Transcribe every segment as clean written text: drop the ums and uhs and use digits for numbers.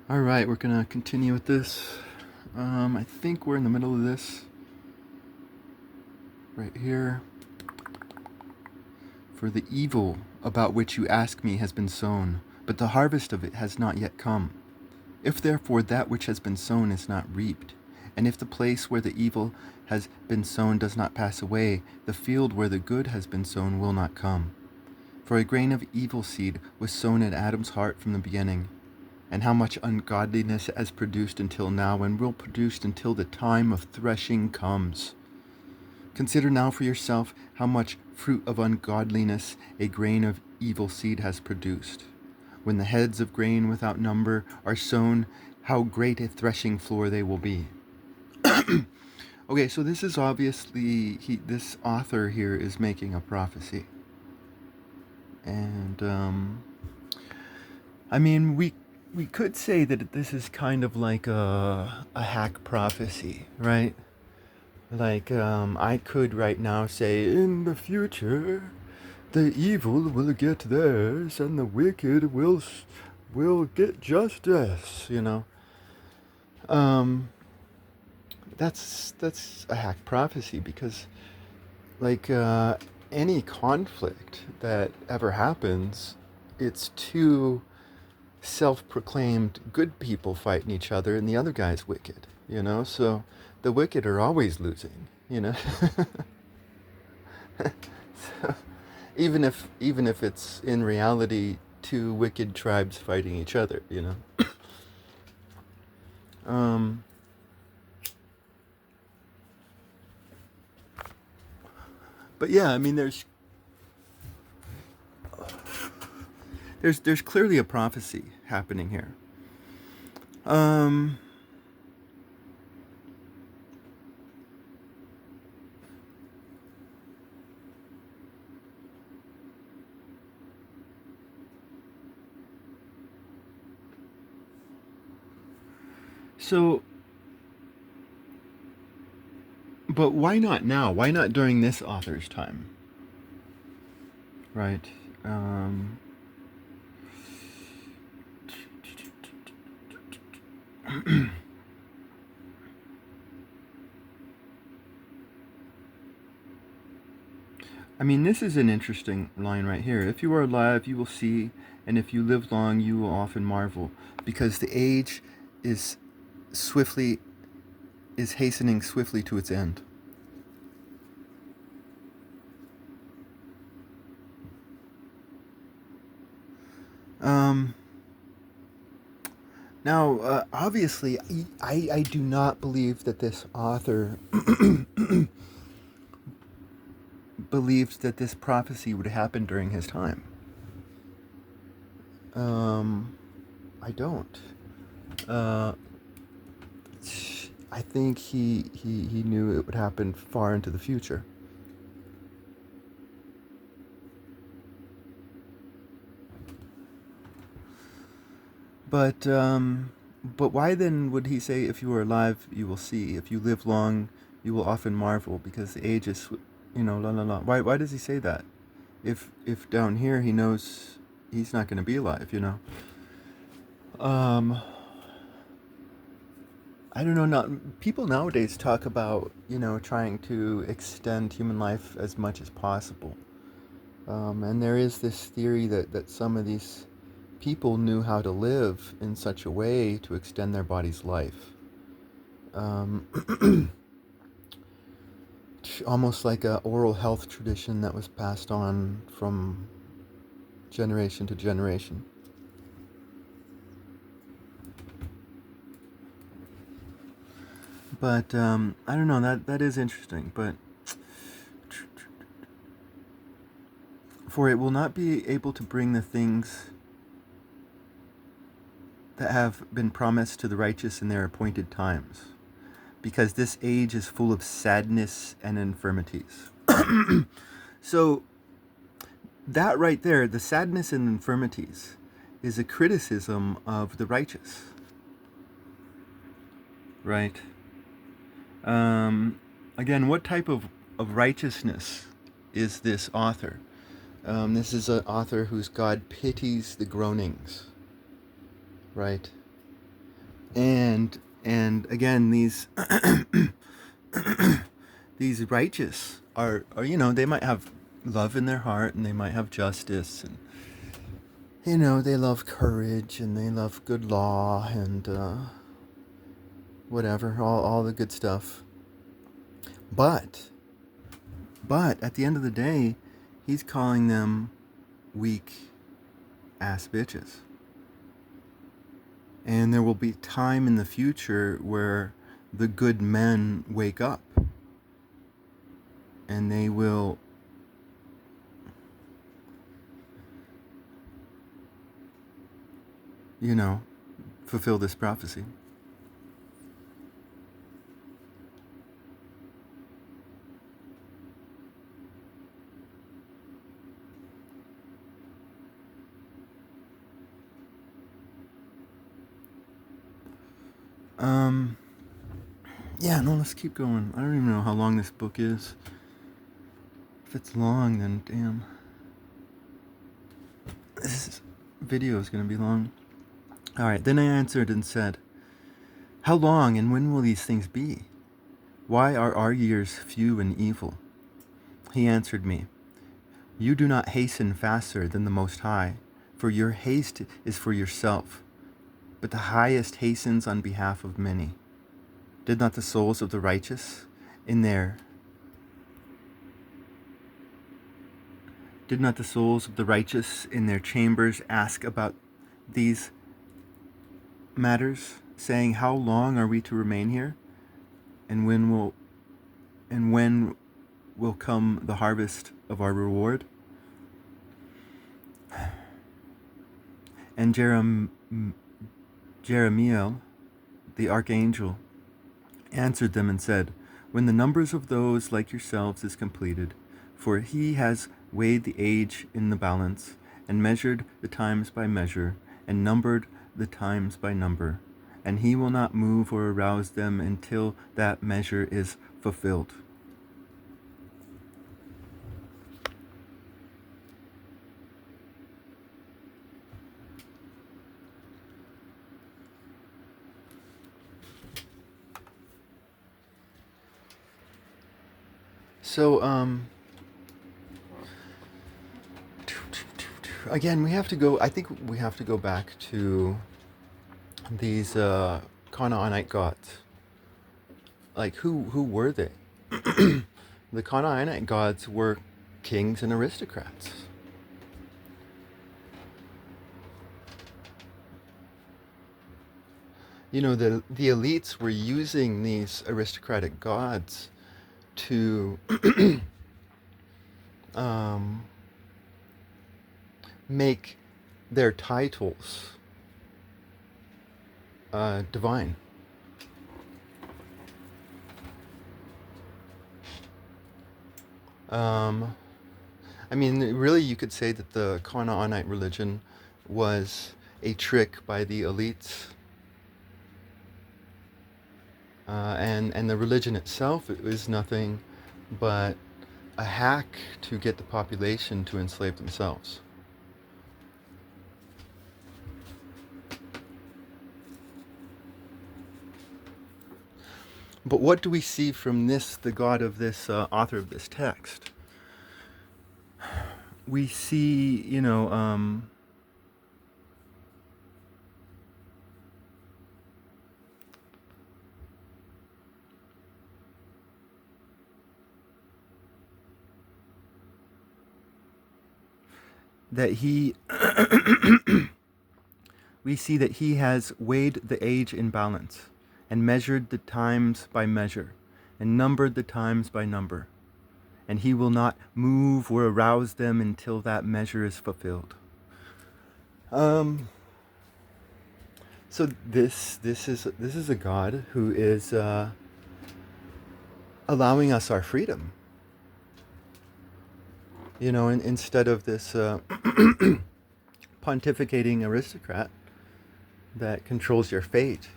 All right, we're gonna continue with this. I think we're in the middle of this right here. For the evil about which you ask me has been sown, but the harvest of it has not yet come. If therefore that which has been sown is not reaped, and if the place where the evil has been sown does not pass away, the field where the good has been sown will not come. For a grain of evil seed was sown in Adam's heart from the beginning, and how much ungodliness has produced until now, and will produce until the time of threshing comes. Consider now for yourself how much fruit of ungodliness a grain of evil seed has produced. When the heads of grain without number are sown, how great a threshing floor they will be. Okay, so this is obviously, this author here is making a prophecy. And, I mean, we could say that this is kind of like a hack prophecy, right? Like, I could right now say, in the future, the evil will get theirs, and the wicked will get justice. Um, that's a hack prophecy because, like, any conflict that ever happens, it's two self-proclaimed good people fighting each other, and the other guy's wicked. So the wicked are always losing. So, even if it's in reality two wicked tribes fighting each other. Um, but yeah, I mean, there's clearly a prophecy happening here. Um, so, but why not now? Why not during this author's time? Right. Um, I mean, this is an interesting line right here. If you are alive, you will see, and if you live long, you will often marvel, because the age is swiftly is hastening swiftly to its end. Um, Now, obviously, I do not believe that this author believed that this prophecy would happen during his time. Um, I don't. Uh, I think he knew it would happen far into the future. But why then would he say, "If you are alive, you will see. If you live long, you will often marvel, because the age is, la la la." Why does he say that? If down here he knows he's not going to be alive. Um, I don't know. Not people nowadays talk about trying to extend human life as much as possible, and there is this theory that some of these people knew how to live in such a way to extend their body's life. Um, Almost like a oral health tradition that was passed on from generation to generation. But I don't know. That is interesting. But for it will not be able to bring the things that have been promised to the righteous in their appointed times, because this age is full of sadness and infirmities. So that right there, the sadness and infirmities, is a criticism of the righteous, right? Again, what type of righteousness is this author? This is an author whose God pities the groanings, right? And again, these these righteous are, you know, they might have love in their heart, and they might have justice, and, you know, they love courage, and they love good law, and whatever, all the good stuff. But at the end of the day, he's calling them weak ass bitches. And there will be time in the future where the good men wake up, and they will, you know, fulfill this prophecy. Yeah, no, let's keep going. I don't even know how long this book is. If it's long, then damn. This video is going to be long. Alright, then I answered and said, "How long and when will these things be? Why are our years few and evil?" He answered me, "You do not hasten faster than the Most High, for your haste is for yourself, but the Highest hastens on behalf of many. Did not the souls of the righteous in their chambers ask about these matters, saying, How long are we to remain here? And when will come the harvest of our reward?" And Jeremiel, the archangel, answered them and said, "When the numbers of those like yourselves is completed, for he has weighed the age in the balance, and measured the times by measure, and numbered the times by number, and he will not move or arouse them until that measure is fulfilled." So, again, I think we have to go back to these Canaanite gods. Like, who were they? The Canaanite gods were kings and aristocrats. You know, the elites were using these aristocratic gods to make their titles divine. I mean, really, you could say that the Canaanite religion was a trick by the elites. And the religion itself, it was nothing but a hack to get the population to enslave themselves. But what do we see from this, the God of this author of this text? We see, you know, that he we see that he has weighed the age in balance, and measured the times by measure, and numbered the times by number, and he will not move or arouse them until that measure is fulfilled. So this is a God who is allowing us our freedom. You know, instead of this pontificating aristocrat that controls your fate,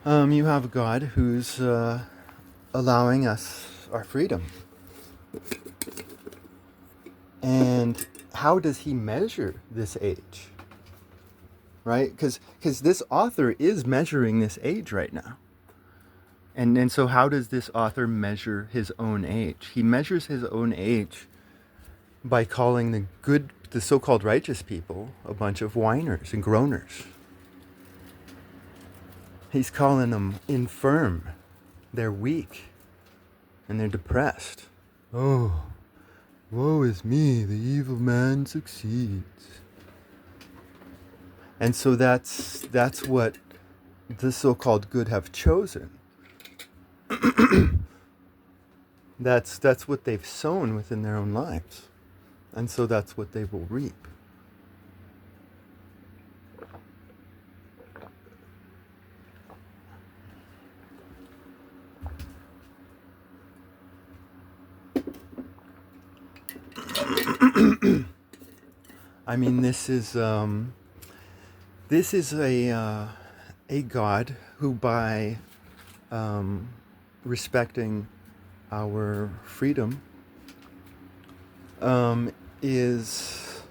you have a God who's allowing us our freedom. And how does he measure this age? right? Because this author is measuring this age right now. And so how does this author measure his own age? He measures his own age by calling the so-called righteous people a bunch of whiners and groaners. He's calling them infirm. They're weak. And they're depressed. Oh, woe is me, the evil man succeeds. And so that's what the so-called good have chosen. That's what they've sown within their own lives. And so that's what they will reap. I mean, this is a God who, by respecting our freedom, is,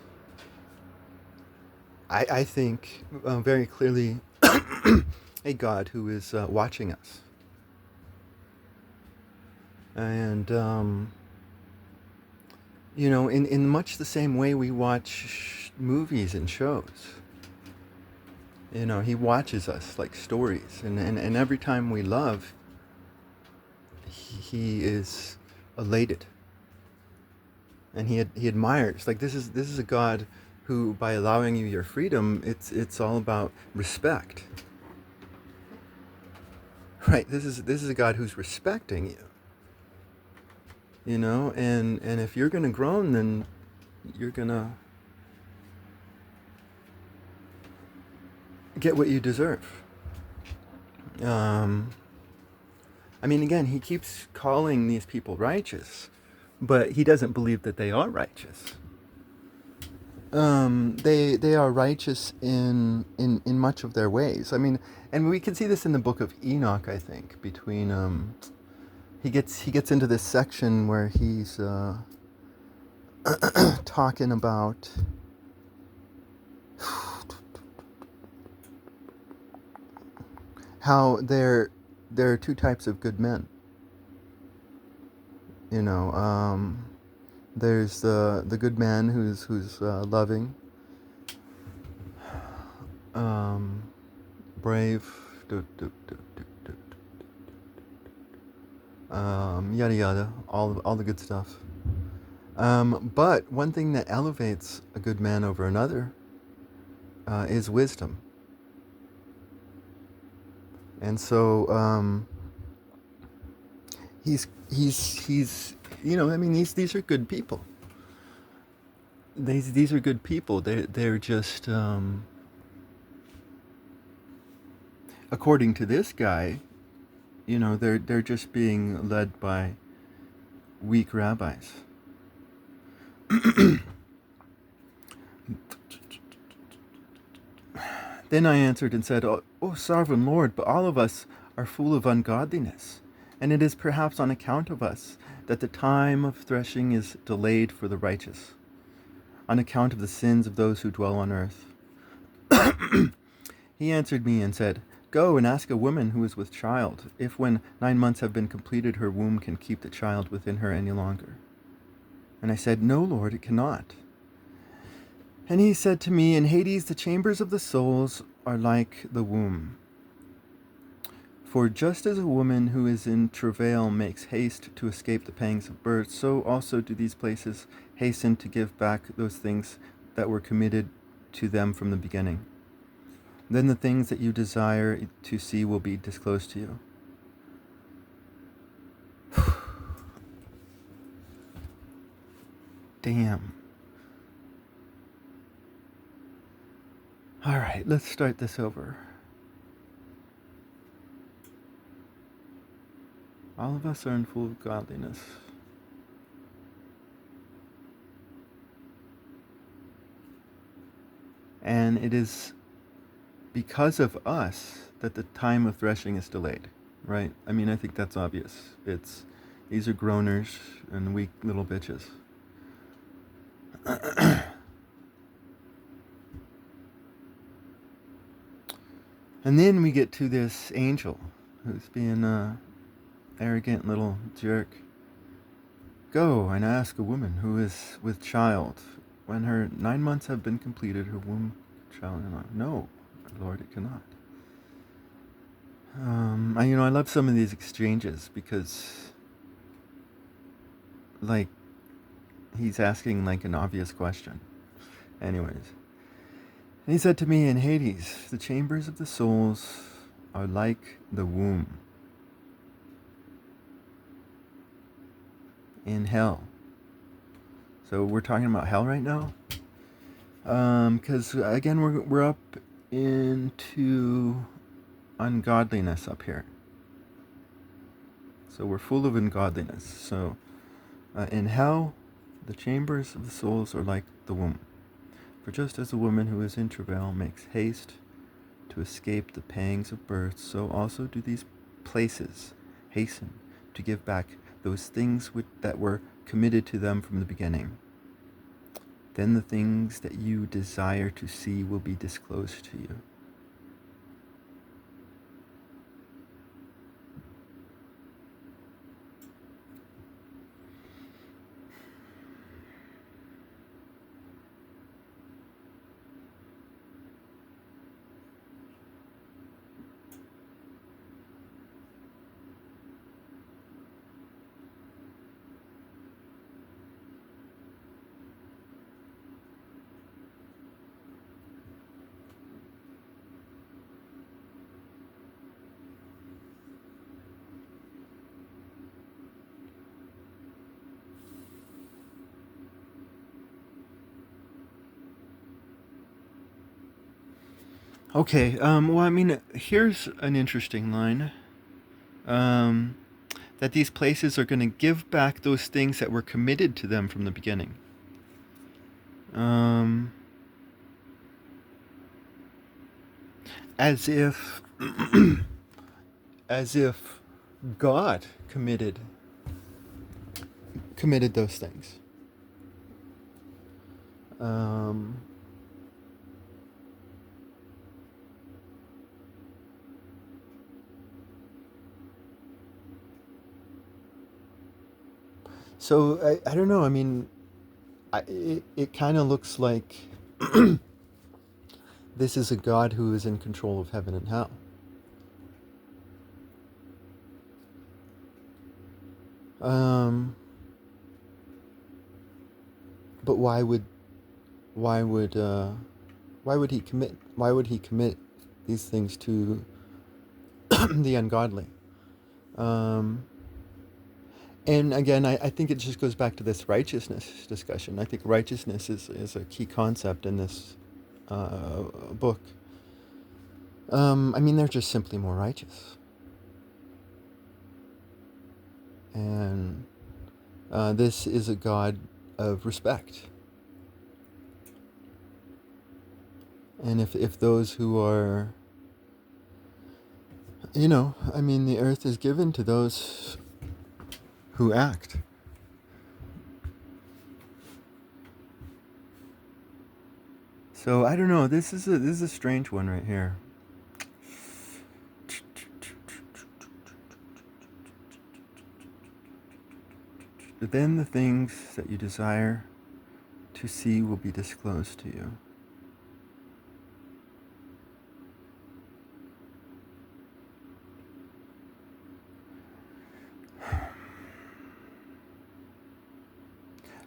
I think, very clearly a God who is watching us. And, in much the same way we watch movies and shows. He watches us like stories. And every time we love, he is elated. And he admires. Like, this is a God who, by allowing you your freedom, it's all about respect. Right? This is a God who's respecting you. And if you're gonna groan, then you're gonna get what you deserve. I mean, again, he keeps calling these people righteous, but he doesn't believe that they are righteous. They are righteous in much of their ways. I mean, and we can see this in the book of Enoch. I think between he gets into this section where he's talking about how there are two types of good men. There's the good man who's loving, brave, yada yada, all the good stuff. But one thing that elevates a good man over another is wisdom. And so he's I mean, these are good people. These are good people. They're just according to this guy, they're just being led by weak rabbis. Then I answered and said, O sovereign Lord, but all of us are full of ungodliness, and it is perhaps on account of us that the time of threshing is delayed for the righteous, on account of the sins of those who dwell on earth. He answered me and said, Go and ask a woman who is with child, if when 9 months have been completed her womb can keep the child within her any longer. And I said, No, Lord, it cannot. And he said to me, In Hades the chambers of the souls are like the womb. For just as a woman who is in travail makes haste to escape the pangs of birth, so also do these places hasten to give back those things that were committed to them from the beginning. Then the things that you desire to see will be disclosed to you. Damn. All right, let's start this over. All of us are in full godliness. And it is because of us that the time of threshing is delayed, right? I mean, I think that's obvious. These are groaners and weak little bitches. And then we get to this angel who's being a arrogant little jerk. Go and ask a woman who is with child when her 9 months have been completed, her womb shall not. No, Lord, it cannot. I love some of these exchanges because, like, he's asking like an obvious question. Anyways, and he said to me, in Hades, the chambers of the souls are like the womb. In hell. So we're talking about hell right now, because again we're up into ungodliness up here. So we're full of ungodliness. So in hell, the chambers of the souls are like the womb. For just as a woman who is in travail makes haste to escape the pangs of birth, so also do these places hasten to give back those things that were committed to them from the beginning. Then the things that you desire to see will be disclosed to you. Okay, here's an interesting line. That these places are going to give back those things that were committed to them from the beginning. As if, as if God committed those things. So I don't know. It kind of looks like this is a God who is in control of heaven and hell. But why would why would he commit these things to the ungodly? And again, I think it just goes back to this righteousness discussion. I think righteousness is a key concept in this book. They're just simply more righteous. And this is a God of respect. And if those who are, the earth is given to those who act. So I don't know. This is a strange one right here. Then the things that you desire to see will be disclosed to you.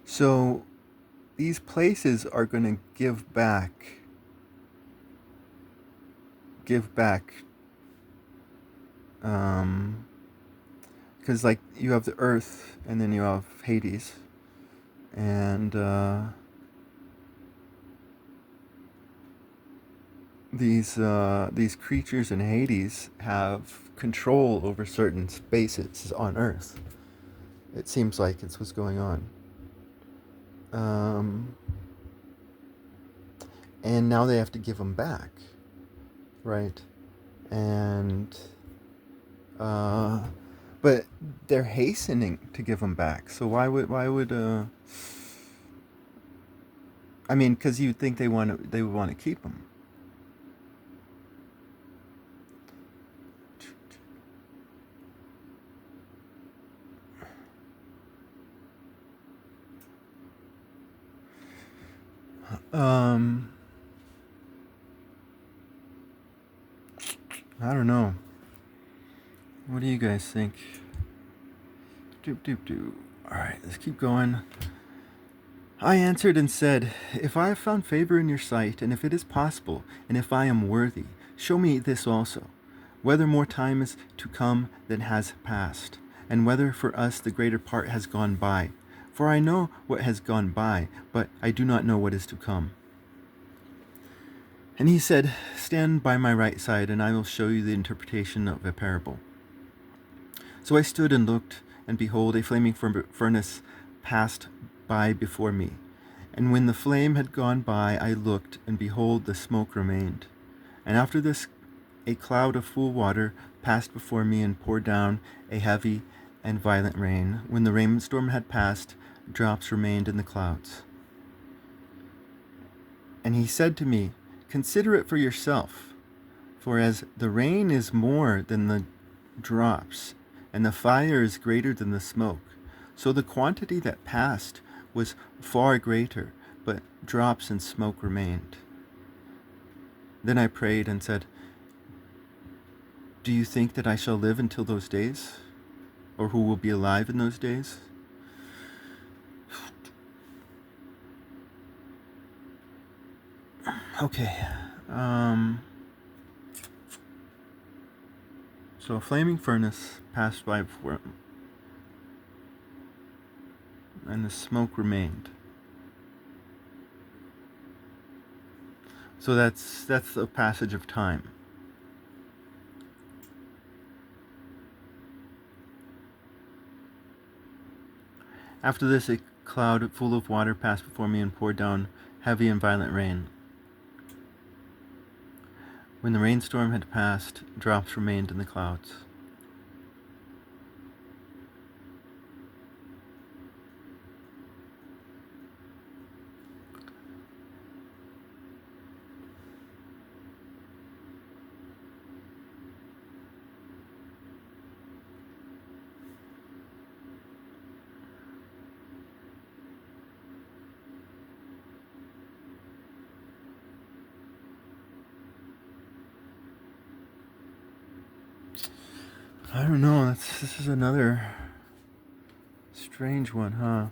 So these places are going to give back because like you have the earth and then you have Hades, and these creatures in Hades have control over certain spaces on earth. It seems like it's what's going on. And now they have to give them back, right? And but they're hastening to give them back. So why would because you'd think they would want to keep them. Um, I don't know. What do you guys think? Doop doop doop. Alright, let's keep going. I answered and said, If I have found favor in your sight, and if it is possible, and if I am worthy, show me this also, whether more time is to come than has passed, and whether for us the greater part has gone by. For I know what has gone by, but I do not know what is to come. And he said, Stand by my right side, and I will show you the interpretation of a parable. So I stood and looked, and behold, a flaming furnace passed by before me. And when the flame had gone by, I looked, and behold, the smoke remained. And after this, a cloud of full water passed before me and poured down a heavy and violent rain. When the rainstorm had passed, drops remained in the clouds. And he said to me, Consider it for yourself, for as the rain is more than the drops, and the fire is greater than the smoke, so the quantity that passed was far greater, but drops and smoke remained. Then I prayed and said, Do you think that I shall live until those days? Or who will be alive in those days? Okay. So a flaming furnace passed by before him, and the smoke remained. So that's a passage of time. After this, a cloud full of water passed before me and poured down heavy and violent rain. When the rainstorm had passed, drops remained in the clouds. I don't know, this is another strange one, huh?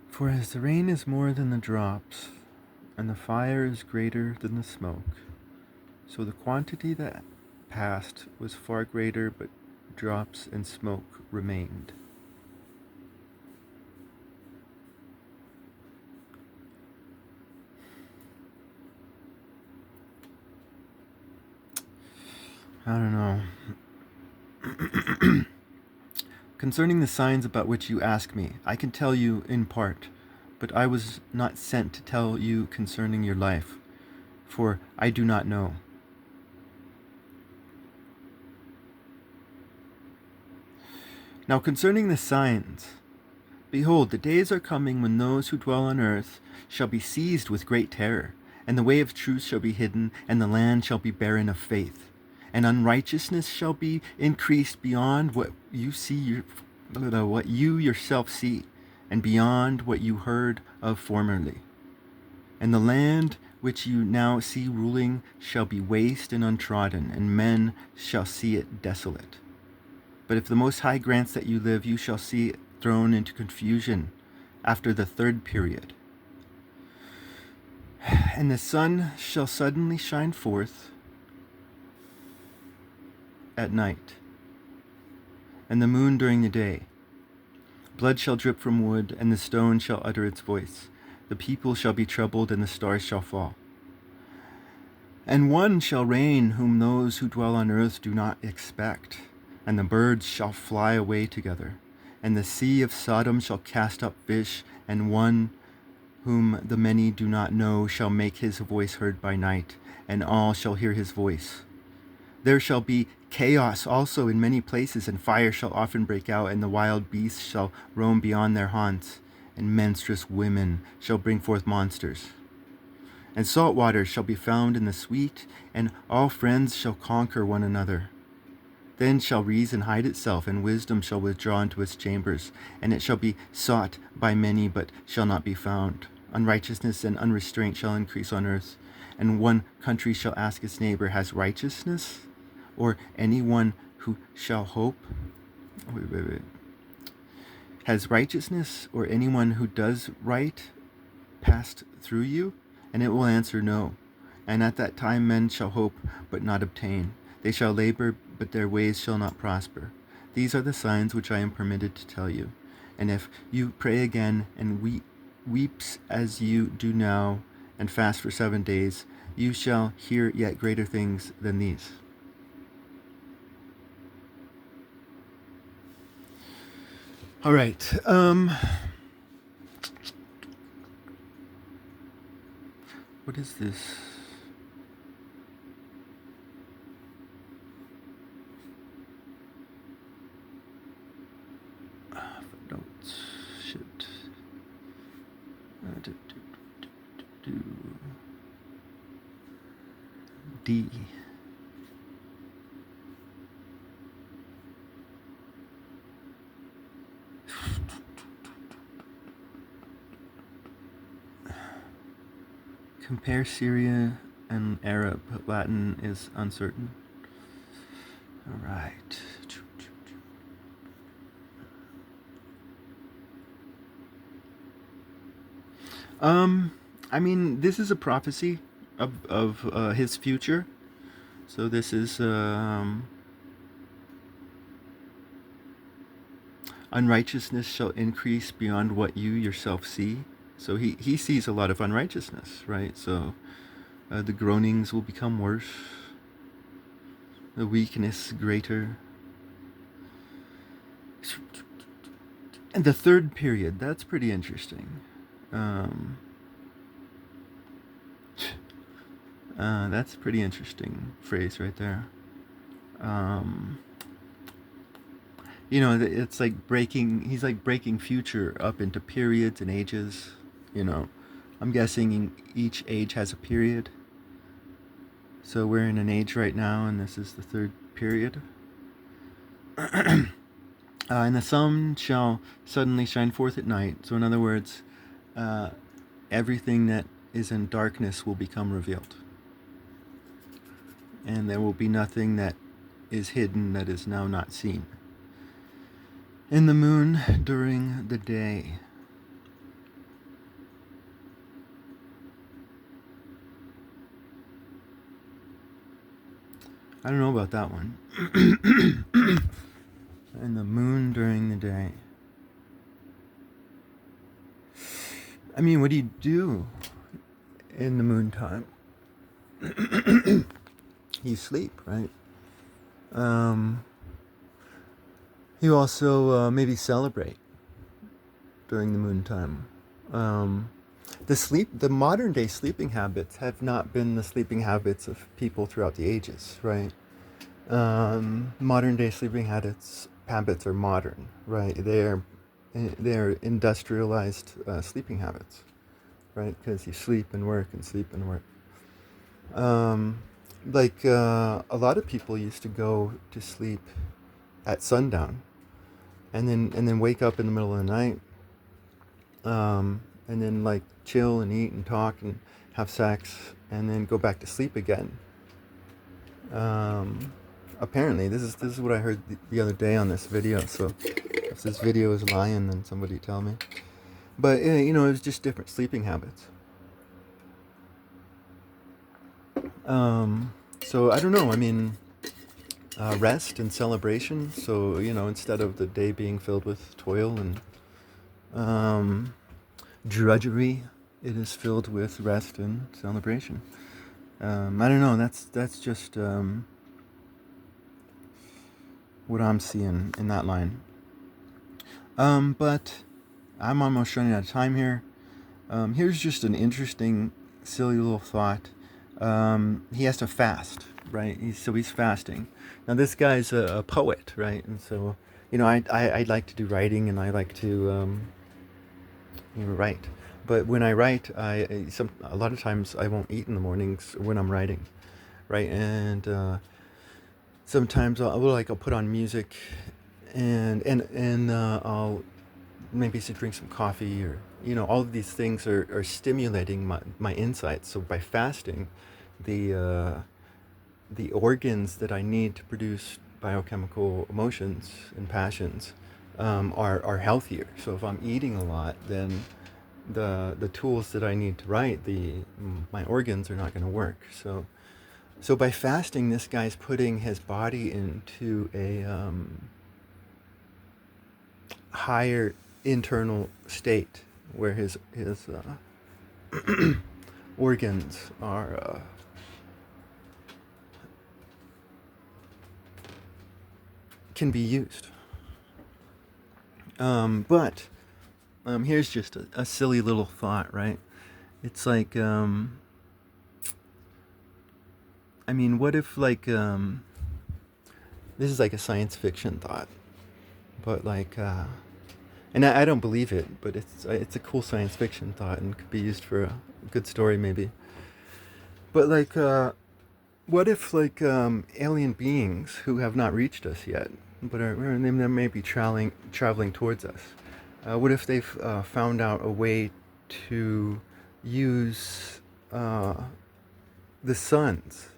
For as the rain is more than the drops, and the fire is greater than the smoke, so the quantity that passed was far greater, but drops and smoke remained. I don't know. Concerning the signs about which you ask me, I can tell you in part, but I was not sent to tell you concerning your life, for I do not know. Now concerning the signs, behold, the days are coming when those who dwell on earth shall be seized with great terror, and the way of truth shall be hidden, and the land shall be barren of faith. And unrighteousness shall be increased beyond what what you yourself see, and beyond what you heard of formerly. And the land which you now see ruling shall be waste and untrodden, and men shall see it desolate. But if the Most High grants that you live, you shall see it thrown into confusion after the third period. And the sun shall suddenly shine forth at night, and the moon during the day. Blood shall drip from wood, and the stone shall utter its voice. The people shall be troubled, and the stars shall fall. And one shall reign whom those who dwell on earth do not expect, and the birds shall fly away together. And the sea of Sodom shall cast up fish, and one whom the many do not know shall make his voice heard by night, and all shall hear his voice. There shall be chaos also in many places, and fire shall often break out, and the wild beasts shall roam beyond their haunts, and menstruous women shall bring forth monsters. And salt water shall be found in the sweet, and all friends shall conquer one another. Then shall reason hide itself, and wisdom shall withdraw into its chambers, and it shall be sought by many, but shall not be found. Unrighteousness and unrestraint shall increase on earth, and one country shall ask its neighbor, has righteousness? Or anyone who shall hope? Wait. Has righteousness or anyone who does right passed through you? And it will answer, no. And at that time men shall hope, but not obtain. They shall labor, but their ways shall not prosper. These are the signs which I am permitted to tell you. And if you pray again and weeps as you do now, and fast for 7 days, you shall hear yet greater things than these. All right. What is this? Notes. Shit. D. Compare Syria and Arab. Latin is uncertain. All right. I mean, this is a prophecy of his future. So this is unrighteousness shall increase beyond what you yourself see. So he sees a lot of unrighteousness, right? So the groanings will become worse, the weakness greater. And the third period, that's pretty interesting. That's a pretty interesting phrase right there. It's like he's like breaking future up into periods and ages. I'm guessing each age has a period. So we're in an age right now, and this is the third period. And the sun shall suddenly shine forth at night. So in other words, everything that is in darkness will become revealed. And there will be nothing that is hidden that is now not seen. And the moon during the day. I don't know about that one. And the moon during the day. I mean, what do you do in the moon time? You sleep, right? You also maybe celebrate during the moon time. The modern day sleeping habits have not been the sleeping habits of people throughout the ages, right? Modern day sleeping habits are modern, right? They're industrialized sleeping habits, right? Because you sleep and work and sleep and work. A lot of people used to go to sleep at sundown, and then wake up in the middle of the night, and then like chill and eat and talk and have sex, and then go back to sleep again. Apparently, this is what I heard the other day on this video. So if this video is lying, then somebody tell me. But it was just different sleeping habits. So I don't know. I mean, rest and celebration. So instead of the day being filled with toil and drudgery, it is filled with rest and celebration. I don't know. That's just what I'm seeing in that line. But I'm almost running out of time here. Here's just an interesting, silly little thought. He has to fast, right? He's fasting. Now this guy's a poet, right? And so I like to do writing, and I like to You're right. But when I write, a lot of times I won't eat in the mornings when I'm writing, right? And sometimes I'll put on music, and I'll maybe drink some coffee, or all of these things are stimulating my insights. So by fasting, the the organs that I need to produce biochemical emotions and passions are healthier. So if I'm eating a lot, then the tools that I need to write, my organs are not going to work. So by fasting, this guy's putting his body into a higher internal state where his organs are can be used. But here's just a silly little thought, right? It's like, I mean, what if this is like a science fiction thought, but and I don't believe it, but it's a cool science fiction thought and could be used for a good story maybe. But what if alien beings who have not reached us yet, but they may be traveling towards us? What if they've found out a way to use the suns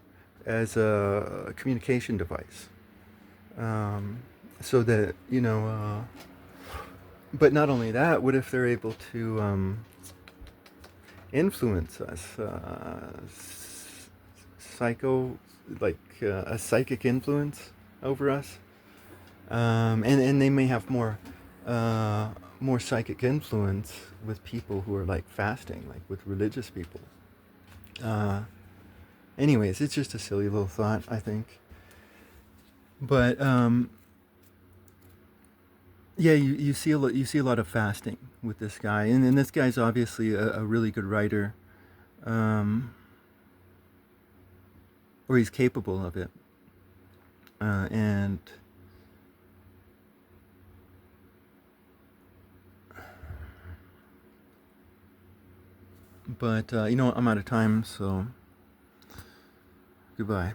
as a communication device, so that but not only that, what if they're able to influence us, psycho, a psychic influence over us, and they may have more psychic influence with people who are like fasting, like with religious people. Uh, Anyways, it's just a silly little thought, I think. But yeah, you see a lot of fasting with this guy, and this guy's obviously a really good writer, um, or he's capable of it, and but I'm out of time, so goodbye.